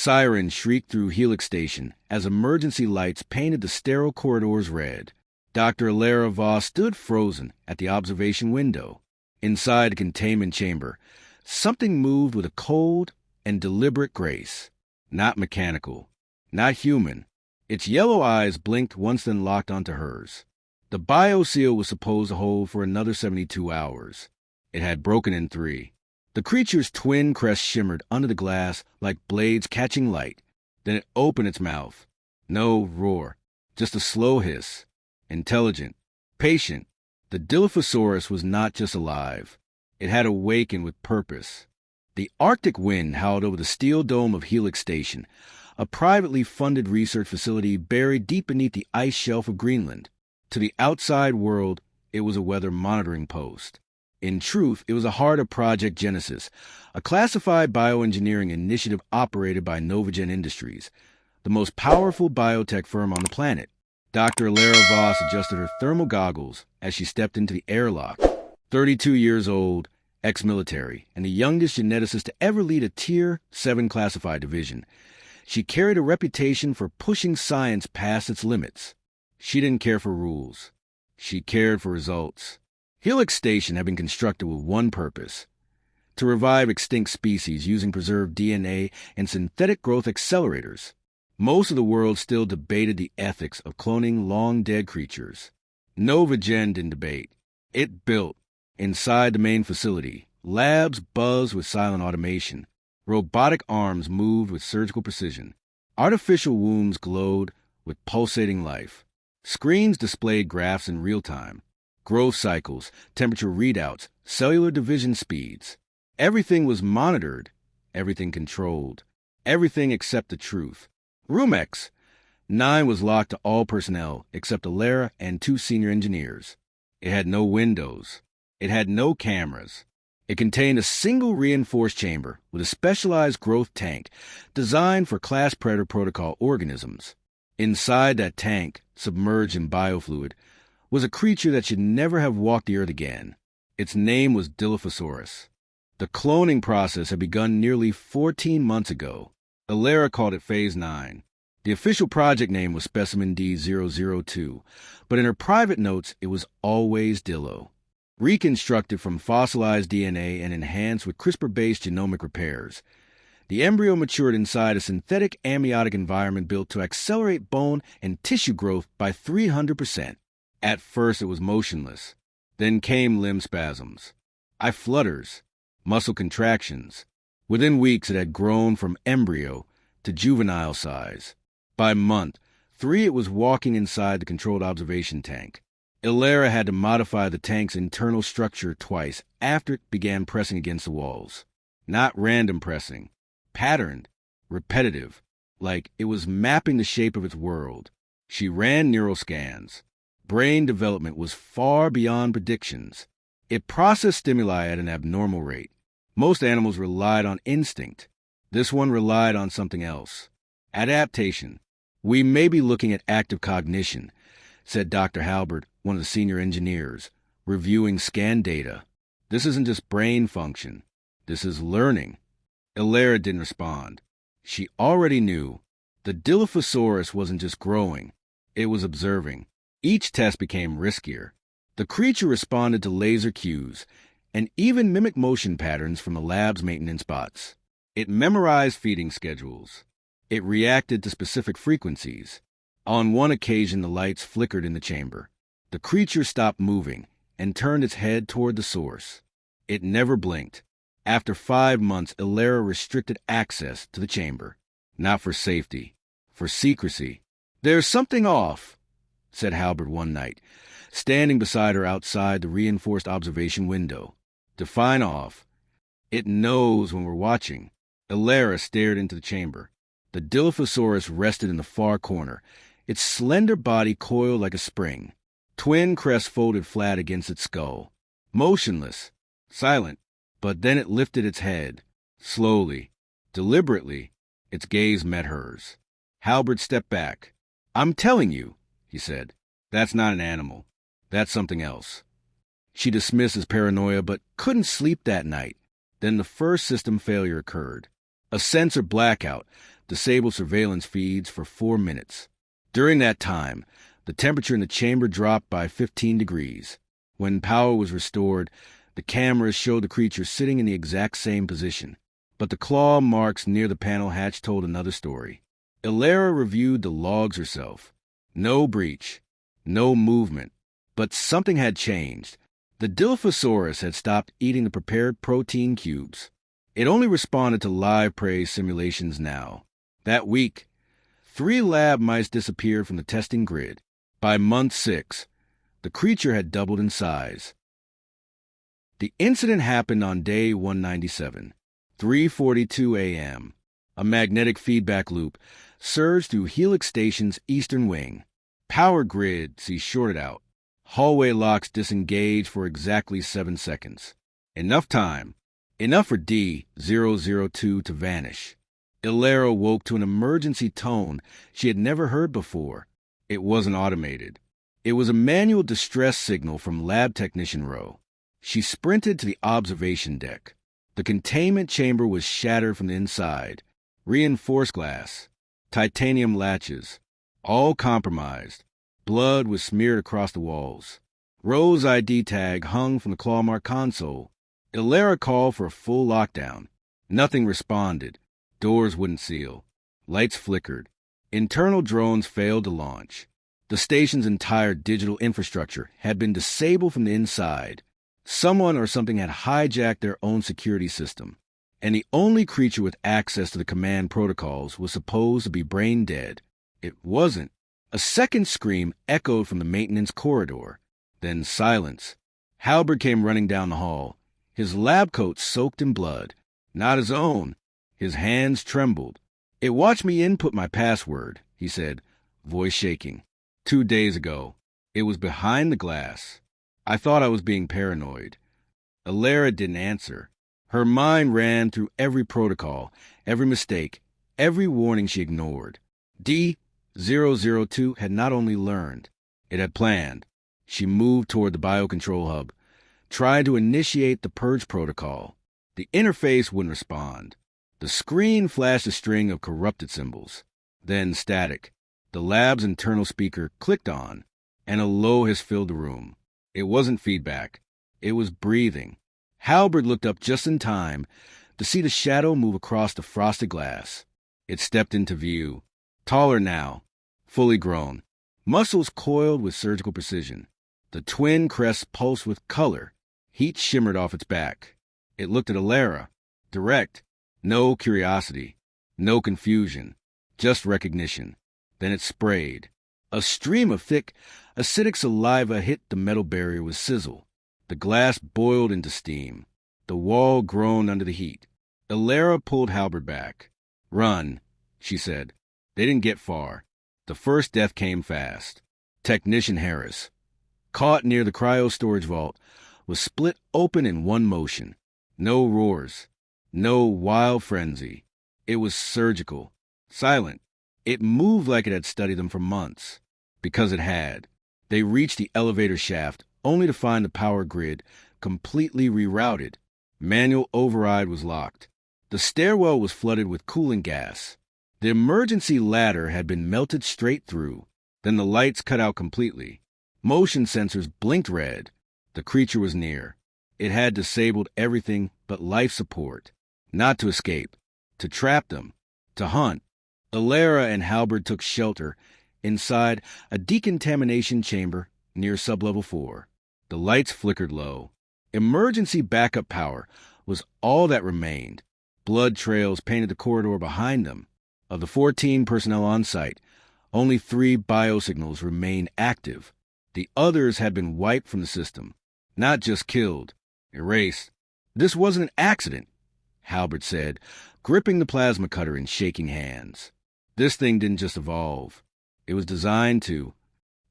Sirens shrieked through Helix Station as emergency lights painted the sterile corridors red. Dr. Alara Voss stood frozen at the observation window. Inside the containment chamber, something moved with a cold and deliberate grace. Not mechanical, not human. Its yellow eyes blinked once, then locked onto hers. The bioseal was supposed to hold for another 72 hours. It had broken in 3. The creature's twin crest shimmered under the glass like blades catching light. Then it opened its mouth. No roar, just a slow hiss. Intelligent, patient. The Dilophosaurus was not just alive. It had awakened with purpose. The Arctic wind howled over the steel dome of Helix Station, a privately funded research facility buried deep beneath the ice shelf of Greenland. To the outside world, it was a weather monitoring post. In truth, it was a heart of Project Genesis, a classified bioengineering initiative operated by Novagen Industries, the most powerful biotech firm on the planet. Dr. Alara Voss adjusted her thermal goggles as she stepped into the airlock. 32 years old, ex-military, and the youngest geneticist to ever lead a Tier 7 classified division. She carried a reputation for pushing science past its limits. She didn't care for rules. She cared for results. Helix Station had been constructed with one purpose: to revive extinct species using preserved DNA and synthetic growth accelerators. Most of the world still debated the ethics of cloning long-dead creatures. Novagen didn't debate. It built. Inside the main facility, labs buzzed with silent automation. Robotic arms moved with surgical precision. Artificial wombs glowed with pulsating life. Screens displayed graphs in real time. Growth cycles, temperature readouts, cellular division speeds. Everything was monitored, everything controlled, everything except the truth. Room X. 9 was locked to all personnel except Alara and 2 senior engineers. It had no windows. It had no cameras. It contained a single reinforced chamber with a specialized growth tank designed for Class Predator Protocol organisms. Inside that tank, submerged in biofluid, was a creature that should never have walked the earth again. Its name was Dilophosaurus. The cloning process had begun nearly 14 months ago. Alara called it Phase 9. The official project name was Specimen D002, but in her private notes it was always Dillo. Reconstructed from fossilized DNA and enhanced with CRISPR-based genomic repairs, the embryo matured inside a synthetic amniotic environment built to accelerate bone and tissue growth by 300%. At first it was motionless. Then came limb spasms, eye flutters, muscle contractions. Within weeks it had grown from embryo to juvenile size. By month 3 it was walking inside the controlled observation tank. Alara had to modify the tank's internal structure twice after it began pressing against the walls. Not random pressing, patterned, repetitive, like it was mapping the shape of its world. She ran neural scans. Brain development was far beyond predictions. It processed stimuli at an abnormal rate. Most animals relied on instinct. This one relied on something else. Adaptation. We may be looking at active cognition, said Dr. Halbert, one of the senior engineers, reviewing scan data. This isn't just brain function. This is learning. Alara didn't respond. She already knew. The Dilophosaurus wasn't just growing. It was observing. Each test became riskier. The creature responded to laser cues and even mimicked motion patterns from the lab's maintenance bots. It memorized feeding schedules. It reacted to specific frequencies. On one occasion, the lights flickered in the chamber. The creature stopped moving and turned its head toward the source. It never blinked. After 5 months, Alara restricted access to the chamber. Not for safety, for secrecy. "There's something off," said Halbert one night, standing beside her outside the reinforced observation window. "Define off." "It knows when we're watching." Alara stared into the chamber. The Dilophosaurus rested in the far corner, its slender body coiled like a spring. Twin crests folded flat against its skull. Motionless, silent, but then it lifted its head. Slowly, deliberately, its gaze met hers. Halbert stepped back. "I'm telling you," he said, "that's not an animal. That's something else." She dismissed his paranoia, but couldn't sleep that night. Then the first system failure occurred. A sensor blackout disabled surveillance feeds for 4 minutes. During that time, the temperature in the chamber dropped by 15 degrees. When power was restored, the cameras showed the creature sitting in the exact same position. But the claw marks near the panel hatch told another story. Ilera reviewed the logs herself. No breach, no movement. But something had changed. The Dilophosaurus had stopped eating the prepared protein cubes. It only responded to live prey simulations now. That week, 3 lab mice disappeared from the testing grid. By month 6, the creature had doubled in size. The incident happened on day 197, 3:42 a.m. A magnetic feedback loop surged through Helix Station's eastern wing. Power grids shorted out. Hallway locks disengaged for exactly 7 seconds. Enough time. Enough for D-002 to vanish. Ilera woke to an emergency tone she had never heard before. It wasn't automated. It was a manual distress signal from Lab Technician Row. She sprinted to the observation deck. The containment chamber was shattered from the inside. Reinforced glass, titanium latches, all compromised. Blood was smeared across the walls. Row's ID tag hung from the clawmark console. Ilera called for a full lockdown. Nothing responded. Doors wouldn't seal. Lights flickered. Internal drones failed to launch. The station's entire digital infrastructure had been disabled from the inside. Someone or something had hijacked their own security system. And the only creature with access to the command protocols was supposed to be brain dead. It wasn't. A second scream echoed from the maintenance corridor. Then silence. Halberd came running down the hall. His lab coat soaked in blood. Not his own. His hands trembled. "It watched me input my password," he said, voice shaking. 2 days ago. It was behind the glass. I thought I was being paranoid. Ilera didn't answer. Her mind ran through every protocol, every mistake, every warning she ignored. D-002 had not only learned, it had planned. She moved toward the biocontrol hub, tried to initiate the purge protocol. The interface wouldn't respond. The screen flashed a string of corrupted symbols. Then static. The lab's internal speaker clicked on, and a low hiss filled the room. It wasn't feedback. It was breathing. Halberd looked up just in time to see the shadow move across the frosted glass. It stepped into view. Taller now, fully grown. Muscles coiled with surgical precision. The twin crests pulsed with color. Heat shimmered off its back. It looked at Ilera. Direct. No curiosity. No confusion. Just recognition. Then it sprayed. A stream of thick, acidic saliva hit the metal barrier with sizzle. The glass boiled into steam. The wall groaned under the heat. Ilera pulled Halberd back. "Run," she said. They didn't get far. The first death came fast. Technician Harris, caught near the cryo-storage vault, was split open in one motion. No roars. No wild frenzy. It was surgical. Silent. It moved like it had studied them for months. Because it had. They reached the elevator shaft, only to find the power grid completely rerouted. Manual override was locked. The stairwell was flooded with cooling gas. The emergency ladder had been melted straight through. Then the lights cut out completely. Motion sensors blinked red. The creature was near. It had disabled everything but life support. Not to escape. To trap them. To hunt. Ilera and Halberd took shelter inside a decontamination chamber near sublevel 4. The lights flickered low. Emergency backup power was all that remained. Blood trails painted the corridor behind them. Of the 14 personnel on site, only 3 biosignals remained active. The others had been wiped from the system. Not just killed. Erased. "This wasn't an accident," Halberd said, gripping the plasma cutter in shaking hands. "This thing didn't just evolve. It was designed to."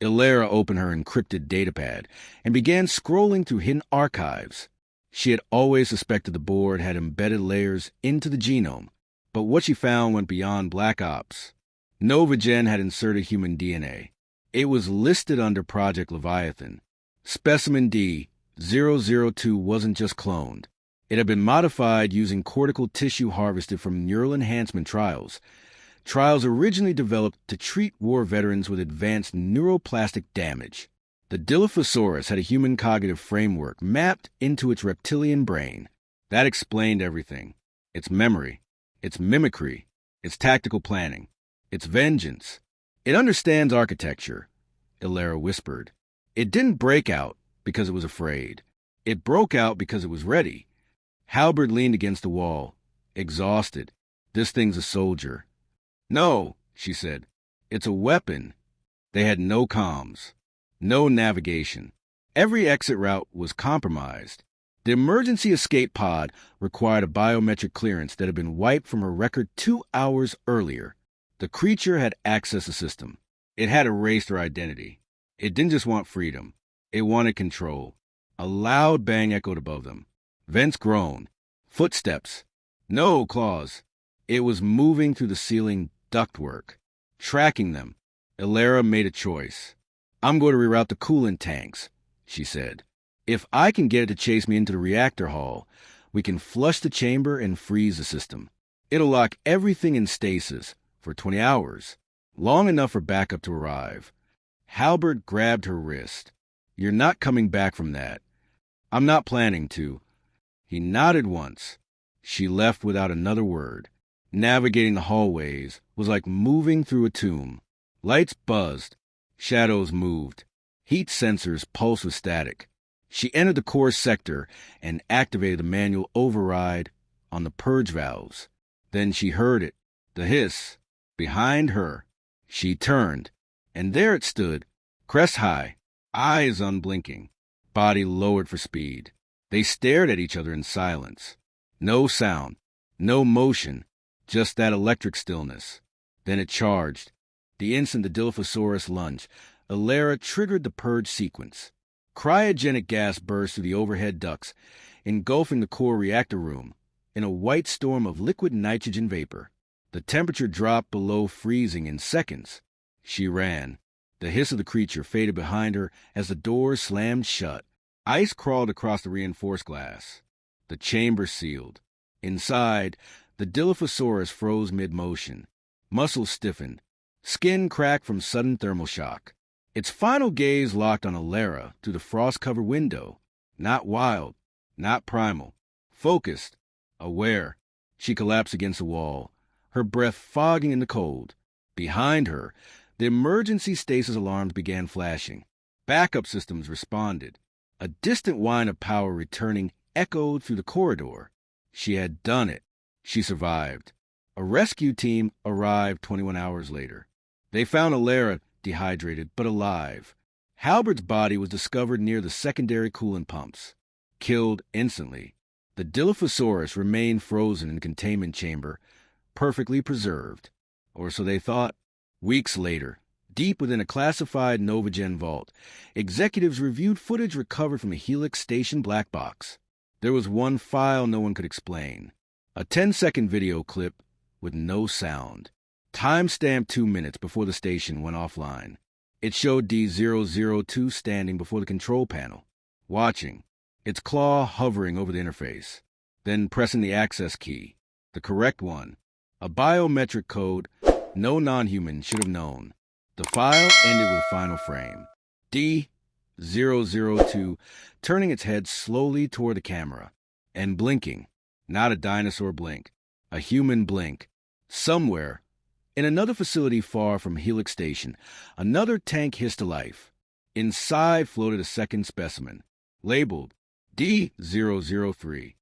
Ilera opened her encrypted datapad and began scrolling through hidden archives. She had always suspected the board had embedded layers into the genome, but what she found went beyond Black Ops. Novagen had inserted human DNA. It was listed under Project Leviathan. Specimen D-002 wasn't just cloned. It had been modified using cortical tissue harvested from neural enhancement trials. Trials originally developed to treat war veterans with advanced neuroplastic damage. The Dilophosaurus had a human cognitive framework mapped into its reptilian brain. That explained everything. Its memory, its mimicry, its tactical planning, its vengeance. It understands architecture, Ilera whispered. It didn't break out because it was afraid. It broke out because it was ready. Halberd leaned against the wall, exhausted. This thing's a soldier. No, she said. It's a weapon. They had no comms, no navigation. Every exit route was compromised. The emergency escape pod required a biometric clearance that had been wiped from her record 2 hours earlier. The creature had accessed the system. It had erased her identity. It didn't just want freedom. It wanted control. A loud bang echoed above them. Vents groaned. Footsteps. No claws. It was moving through the ceiling ductwork, tracking them. Ilera made a choice. I'm going to reroute the coolant tanks, she said. If I can get it to chase me into the reactor hall, we can flush the chamber and freeze the system. It'll lock everything in stasis for 20 hours, long enough for backup to arrive. Halberd grabbed her wrist. You're not coming back from that. I'm not planning to. He nodded once. She left without another word. Navigating the hallways was like moving through a tomb. Lights buzzed. Shadows moved. Heat sensors pulsed with static. She entered the core sector and activated the manual override on the purge valves. Then she heard it, the hiss, behind her. She turned, and there it stood, crest high, eyes unblinking, body lowered for speed. They stared at each other in silence. No sound, no motion, just that electric stillness. Then it charged. The instant the Dilophosaurus lunged, Ilera triggered the purge sequence. Cryogenic gas burst through the overhead ducts, engulfing the core reactor room in a white storm of liquid nitrogen vapor. The temperature dropped below freezing in seconds. She ran. The hiss of the creature faded behind her as the doors slammed shut. Ice crawled across the reinforced glass. The chamber sealed. Inside, the Dilophosaurus froze mid-motion. Muscles stiffened. Skin cracked from sudden thermal shock. Its final gaze locked on Ilera through the frost-covered window. Not wild, not primal. Focused, aware. She collapsed against the wall, her breath fogging in the cold. Behind her, the emergency stasis alarms began flashing. Backup systems responded. A distant whine of power returning echoed through the corridor. She had done it. She survived. A rescue team arrived 21 hours later. They found Ilera dehydrated but alive. Halberd's body was discovered near the secondary coolant pumps. Killed instantly. The Dilophosaurus remained frozen in the containment chamber, perfectly preserved. Or so they thought. Weeks later, deep within a classified Novagen vault, executives reviewed footage recovered from a Helix station black box. There was one file no one could explain. A 10-second video clip with no sound. Time-stamped 2 minutes before the station went offline. It showed D002 standing before the control panel, watching, its claw hovering over the interface, then pressing the access key, the correct one, a biometric code no non-human should have known. The file ended with a final frame. D002 turning its head slowly toward the camera and blinking, not a dinosaur blink, a human blink. Somewhere, in another facility far from Helix Station, another tank hissed to life. Inside floated a second specimen, labeled D003.